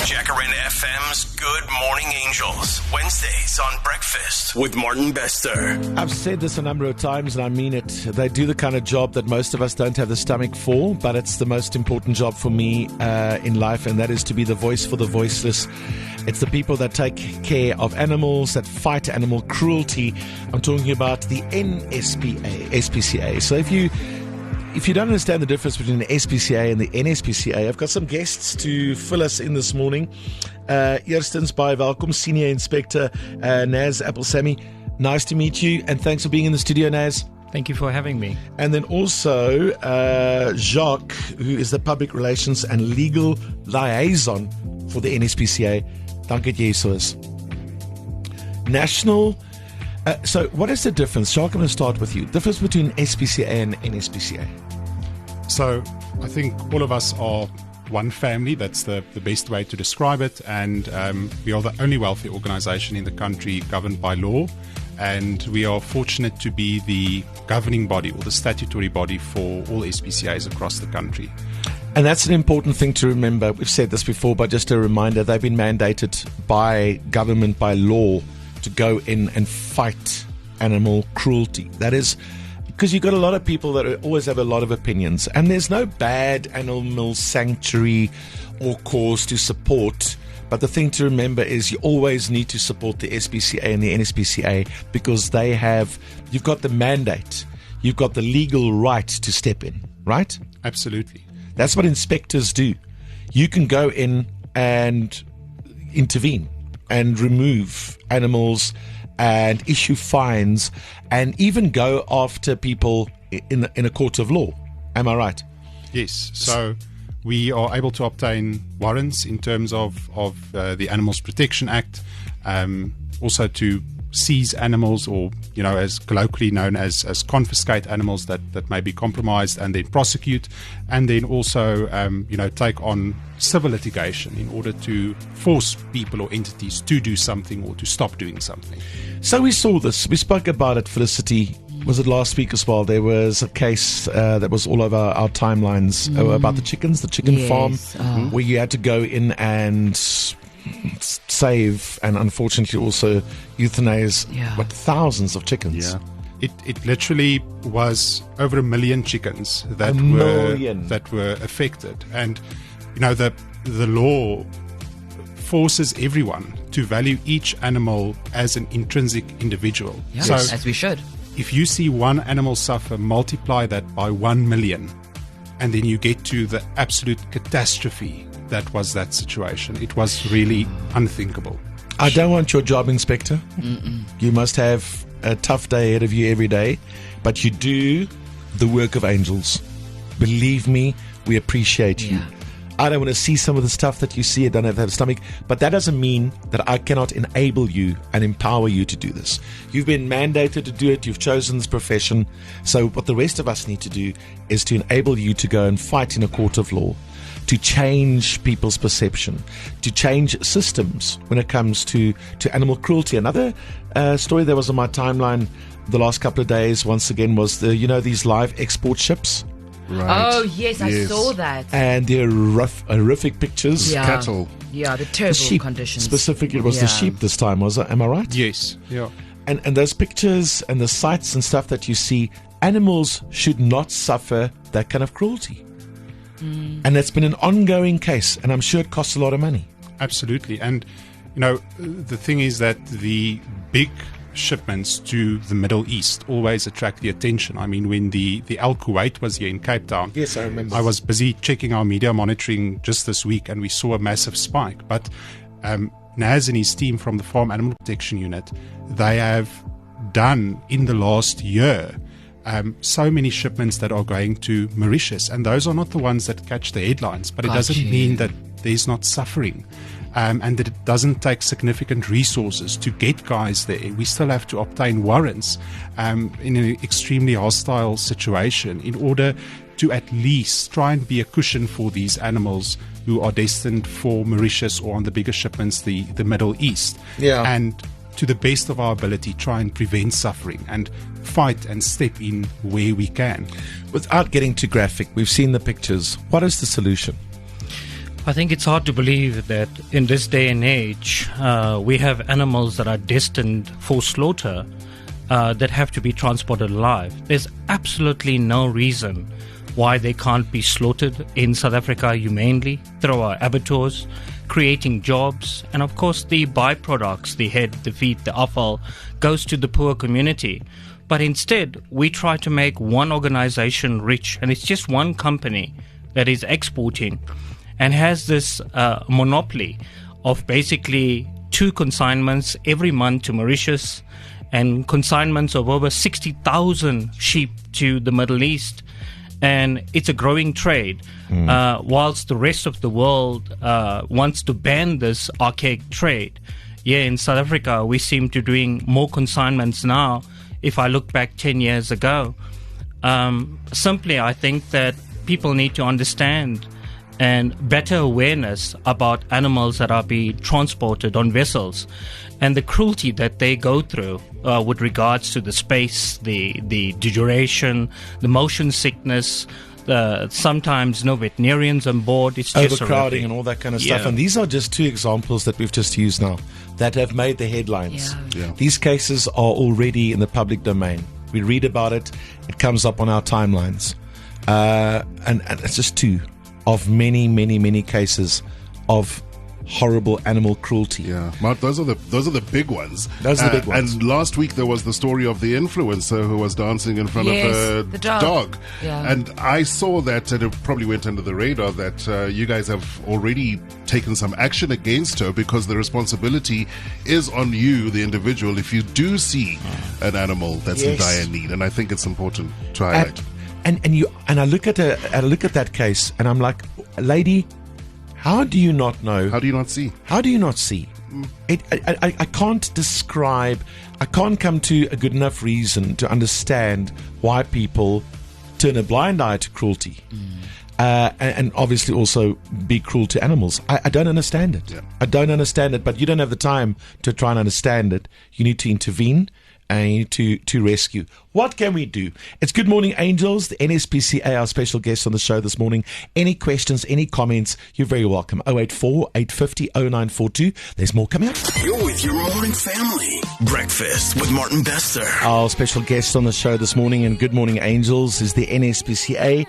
Jacaranda FM's Good Morning Angels. Wednesdays on Breakfast with Martin Bester. I've said this a number of times and I mean it. They do the kind of job that most of us don't have the stomach for, but it's the most important job for me in life, and that is to be the voice for the voiceless. It's the people that take care of animals, that fight animal cruelty. I'm talking about the NSPCA. So if you don't understand the difference between the SPCA and the NSPCA, I've got some guests to fill us in this morning. Eerstens baie welkom, Senior Inspector Naz Appelsamy. Nice to meet you, and thanks for being in the studio, Naz. Thank you for having me. And then also Jacques, who is the Public Relations and Legal Liaison for the NSPCA. Dank dat jy so is. National... so what is the difference? Jacques, I'm going to start with you. Difference between SPCA and NSPCA. So I think all of us are one family. That's the best way to describe it. And we are the only welfare organization in the country governed by law. And we are fortunate to be the governing body or the statutory body for all SPCAs across the country. And that's an important thing to remember. We've said this before, but just a reminder, they've been mandated by government, by law, to go in and fight animal cruelty. That is because you've got a lot of people that always have a lot of opinions, and there's no bad animal sanctuary or cause to support. But the thing to remember is you always need to support the SPCA and the NSPCA because you've got the mandate, you've got the legal right to step in, right? Absolutely. That's what inspectors do. You can go in and intervene and remove animals and issue fines and even go after people in a court of law. Am I right? Yes. So we are able to obtain warrants in terms of the Animals Protection Act, also to seize animals, or as colloquially known as confiscate animals that may be compromised, and then prosecute, and then also take on civil litigation in order to force people or entities to do something or to stop doing something. So we saw this. We spoke about it, Felicity. Was it last week as well? There was a case that was all over our timelines about the chickens, the chicken farm, where you had to go in and save and unfortunately also euthanize thousands of chickens. Yeah. It literally was over 1 million chickens that were affected, and the law forces everyone to value each animal as an intrinsic individual. Yes, so as we should. If you see one animal suffer, multiply that by 1 million, and then you get to the absolute catastrophe that was that situation. It was really unthinkable. I don't want your job, Inspector. You must have a tough day ahead of you every day, but you do the work of angels. Believe me, we appreciate you. I don't want to see some of the stuff that you see. I don't have that stomach, but that doesn't mean that I cannot enable you and empower you to do this. You've been mandated to do it. You've chosen this profession. So what the rest of us need to do is to enable you to go and fight in a court of law, to change people's perception, to change systems when it comes to animal cruelty. Another story that was on my timeline the last couple of days, once again, was these live export ships. Right. Oh, yes, I saw that. And they're horrific pictures. Yeah. Cattle. Yeah, the terrible sheep, conditions. Specifically, it was the sheep this time, was it? Am I right? Yes. Yeah. And those pictures and the sights and stuff that you see, animals should not suffer that kind of cruelty. And it's been an ongoing case, and I'm sure it costs a lot of money. Absolutely. And, the thing is that the big shipments to the Middle East always attract the attention. I mean, when the Al Kuwait was here in Cape Town, yes, I remember. I was busy checking our media monitoring just this week, and we saw a massive spike. But Naz and his team from the Farm Animal Protection Unit, they have done in the last year so many shipments that are going to Mauritius, and those are not the ones that catch the headlines, but it doesn't mean that there's not suffering. And that it doesn't take significant resources to get guys there. We still have to obtain warrants in an extremely hostile situation in order to at least try and be a cushion for these animals who are destined for Mauritius or on the bigger shipments, the Middle East. Yeah. And to the best of our ability, try and prevent suffering and fight and step in where we can. Without getting too graphic, we've seen the pictures. What is the solution? I think it's hard to believe that in this day and age, we have animals that are destined for slaughter that have to be transported alive. There's absolutely no reason why they can't be slaughtered in South Africa humanely through our abattoirs, creating jobs, and of course the byproducts, the head, the feet, the offal, goes to the poor community. But instead, we try to make one organization rich, and it's just one company that is exporting and has this monopoly of basically 2 consignments every month to Mauritius and consignments of over 60,000 sheep to the Middle East. And it's a growing trade, whilst the rest of the world wants to ban this archaic trade. Yeah, in South Africa, we seem to be doing more consignments now, if I look back 10 years ago. Simply, I think that people need to understand and better awareness about animals that are being transported on vessels and the cruelty that they go through with regards to the space, the duration, the motion sickness, sometimes no veterinarians on board. It's just overcrowding horrific. and all that kind of stuff. And these are just 2 examples that we've just used now that have made the headlines. These cases are already in the public domain. We read about it. It comes up on our timelines. And it's just 2 of many, many, many cases of horrible animal cruelty. Yeah, Mark, those are the big ones. Those are the big ones. And last week there was the story of the influencer who was dancing in front of the a dog. Yeah. And I saw that, and it probably went under the radar, that you guys have already taken some action against her, because the responsibility is on you, the individual, if you do see an animal that's in dire need. And I think it's important to highlight. And I look at that case, and I'm like, lady, how do you not know? How do you not see? How do you not see? I can't describe. I can't come to a good enough reason to understand why people turn a blind eye to cruelty, and obviously also be cruel to animals. I don't understand it. Yeah. I don't understand it. But you don't have the time to try and understand it. You need to intervene. And to rescue. What can we do? It's Good Morning Angels, the NSPCA, our special guest on the show this morning. Any questions, any comments, you're very welcome. 084 850 0942. There's more coming up. You're with your morning family. Breakfast with Martin Bester. Our special guest on the show this morning in Good Morning Angels is the NSPCA,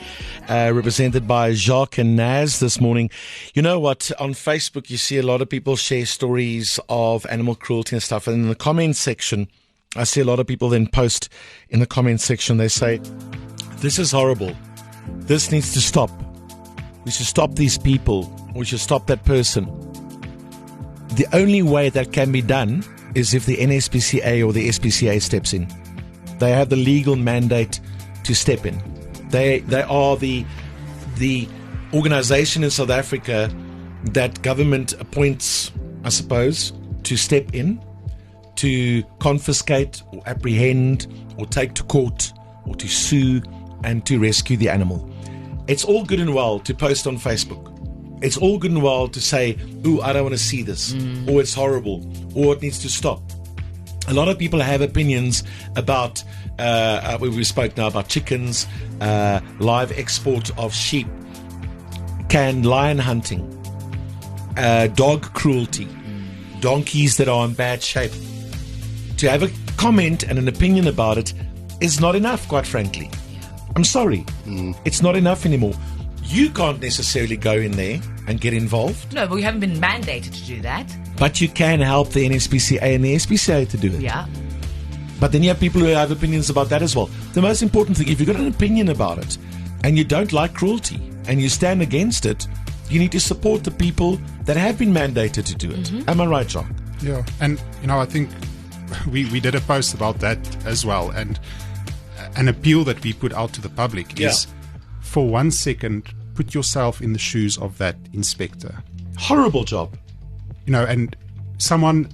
represented by Jacques and Naz this morning. You know what? On Facebook, you see a lot of people share stories of animal cruelty and stuff. And in the comments section, I see a lot of people then post in the comments section, they say, this is horrible. This needs to stop. We should stop these people. We should stop that person. The only way that can be done is if the NSPCA or the SPCA steps in. They have the legal mandate to step in. They are the organization in South Africa that government appoints, I suppose, to step in, to confiscate or apprehend or take to court or to sue and to rescue the animal. It's all good and well to post on Facebook. It's all good and well to say, ooh, I don't want to see this, or it's horrible, or it needs to stop. A lot of people have opinions about, we spoke now about chickens, live export of sheep, canned lion hunting, dog cruelty, donkeys that are in bad shape. To have a comment and an opinion about it is not enough, quite frankly. I'm sorry. It's not enough anymore. You can't necessarily go in there and get involved. No, but we haven't been mandated to do that. But you can help the NSPCA and the SPCA to do it. Yeah. But then you have people who have opinions about that as well. The most important thing, if you've got an opinion about it and you don't like cruelty and you stand against it, you need to support the people that have been mandated to do it. Am I right, John? Yeah, and I think we did a post about that as well, and an appeal that we put out to the public is, for 1 second, put yourself in the shoes of that inspector. Horrible job. And someone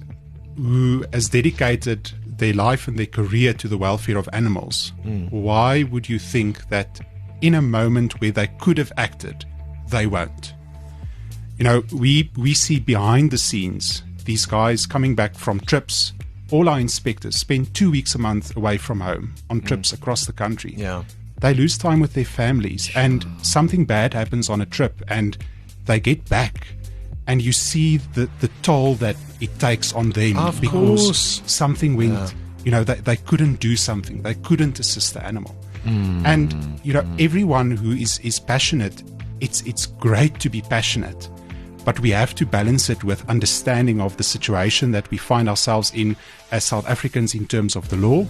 who has dedicated their life and their career to the welfare of animals, why would you think that in a moment where they could have acted, they won't? We see behind the scenes these guys coming back from trips. All our inspectors spend 2 weeks a month away from home on trips across the country. Yeah. They lose time with their families, and something bad happens on a trip, and they get back, and you see the toll that it takes on them Of because course. something went, they couldn't do something. They couldn't assist the animal. And, everyone who is passionate, it's great to be passionate, but we have to balance it with understanding of the situation that we find ourselves in as South Africans in terms of the law,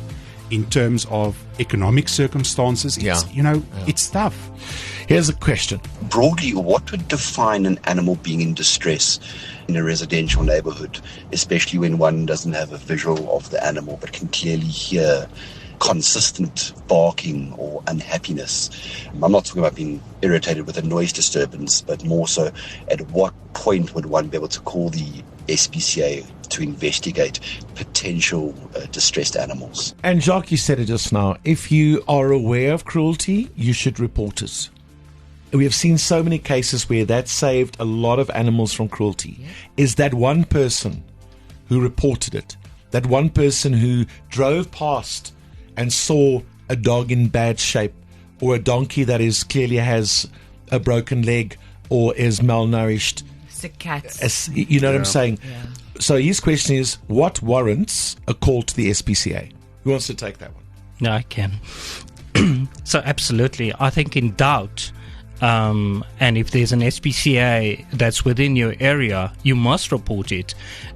in terms of economic circumstances. It's tough. Here's a question. Broadly, what would define an animal being in distress in a residential neighborhood, especially when one doesn't have a visual of the animal but can clearly hear consistent barking or unhappiness? I'm not talking about being irritated with a noise disturbance, but more so, at what point would one be able to call the SPCA to investigate potential distressed animals? And Jacques, you said it just now. If you are aware of cruelty, you should report it. We have seen so many cases where that saved a lot of animals from cruelty. Yeah. Is that one person who reported it, that one person who drove past and saw a dog in bad shape, or a donkey that is clearly has a broken leg or is malnourished. Sick cats. You know what I'm saying? Yeah. So his question is, what warrants a call to the SPCA? Who wants to take that one? No, I can. So absolutely. I think in doubt, and if there's an SPCA that's within your area, you must report it,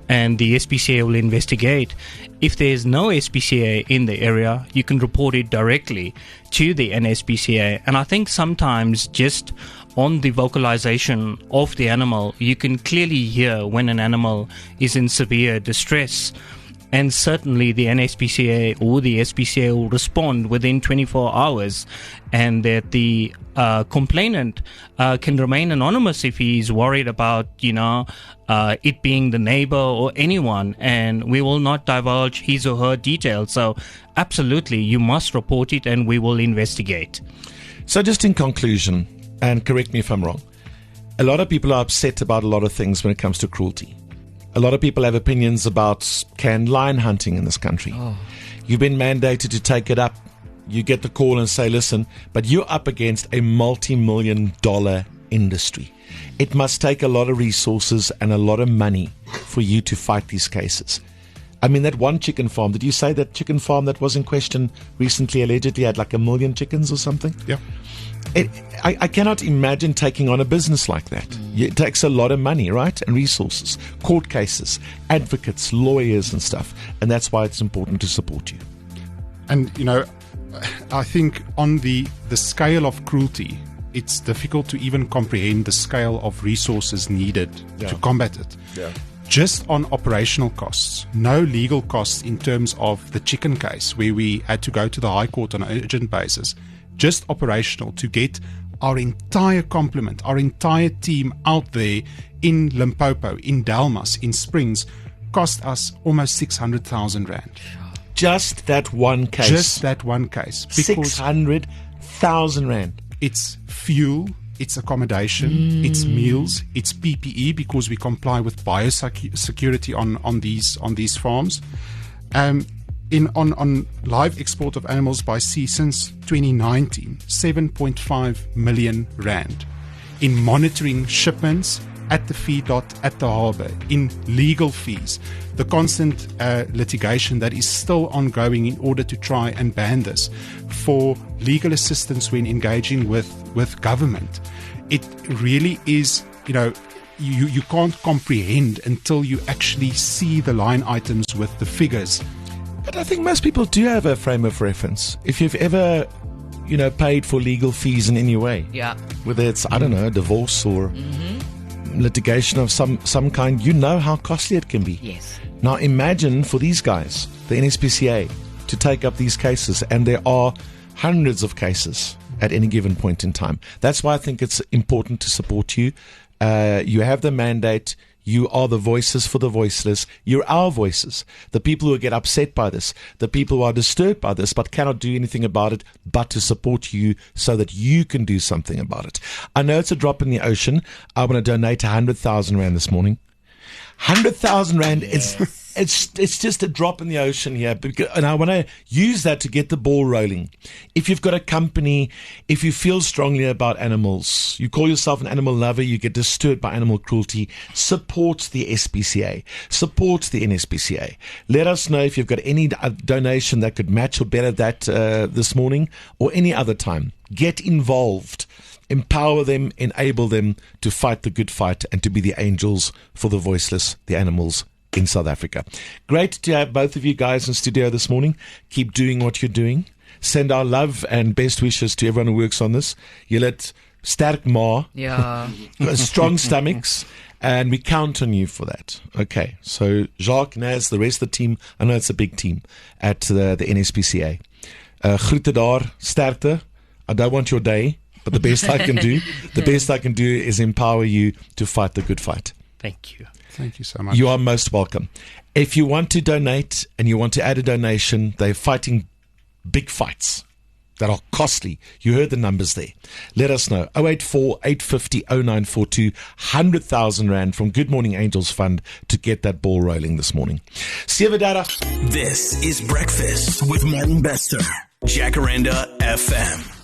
and the SPCA will investigate. If there's no SPCA in the area, you can report it directly to the NSPCA. And I think sometimes just on the vocalization of the animal, you can clearly hear when an animal is in severe distress. And certainly the NSPCA or the SPCA will respond within 24 hours, and that the complainant can remain anonymous if he's worried about, it being the neighbor or anyone, and we will not divulge his or her details. So absolutely, you must report it and we will investigate. So just in conclusion, and correct me if I'm wrong, a lot of people are upset about a lot of things when it comes to cruelty. A lot of people have opinions about canned lion hunting in this country. You've been mandated to take it up. You get the call and say, listen, but you're up against a multi-million-dollar industry. It must take a lot of resources and a lot of money for you to fight these cases. I mean, that one chicken farm, did you say that chicken farm that was in question recently allegedly had like 1 million chickens or something? Yeah. I cannot imagine taking on a business like that. It takes a lot of money, right? And resources, court cases, advocates, lawyers and stuff. And that's why it's important to support you. And, I think on the scale of cruelty, it's difficult to even comprehend the scale of resources needed to combat it. Yeah. Just on operational costs, no legal costs in terms of the chicken case where we had to go to the High Court on an urgent basis. Just operational to get our entire complement, our entire team out there in Limpopo, in Delmas, in Springs, cost us almost 600,000 Rand. Just that one case. Just that one case. 600,000 Rand. It's fuel, it's accommodation, it's meals, it's PPE because we comply with biosecurity on these farms. On live export of animals by sea since 2019, 7.5 million Rand. In monitoring shipments at the feedlot, at the harbour, in legal fees, the constant litigation that is still ongoing in order to try and ban this, for legal assistance when engaging with government. It really is, you can't comprehend until you actually see the line items with the figures. But I think most people do have a frame of reference. If you've ever, paid for legal fees in any way, whether it's, I don't know, divorce or litigation of some kind, you know how costly it can be. Yes. Now imagine for these guys, the NSPCA, to take up these cases, and there are hundreds of cases at any given point in time. That's why I think it's important to support you. You have the mandate. You are the voices for the voiceless. You're our voices. The people who get upset by this, the people who are disturbed by this, but cannot do anything about it, but to support you so that you can do something about it. I know it's a drop in the ocean. I want to donate 100,000 Rand this morning. 100,000 Rand is It's just a drop in the ocean here, and I want to use that to get the ball rolling. If you've got a company, if you feel strongly about animals, you call yourself an animal lover, you get disturbed by animal cruelty, support the SPCA, support the NSPCA. Let us know if you've got any donation that could match or better that this morning or any other time. Get involved. Empower them, enable them to fight the good fight and to be the angels for the voiceless, the animals in South Africa. Great to have both of you guys in studio this morning. Keep doing what you're doing. Send our love and best wishes to everyone who works on this. Julle het sterk ma, Yeah. strong stomachs, and we count on you for that. Okay, so Jacques, Naz, the rest of the team, I know it's a big team at the NSPCA. Groete daar, sterkte. I don't want your day. But the best I can do is empower you to fight the good fight. Thank you. Thank you so much. You are most welcome. If you want to donate and you want to add a donation, they're fighting big fights that are costly. You heard the numbers there. Let us know. 084 850 0942, 100,000 Rand from Good Morning Angels Fund to get that ball rolling this morning. Sievadara. This is Breakfast with Martin Bester, Jacaranda FM.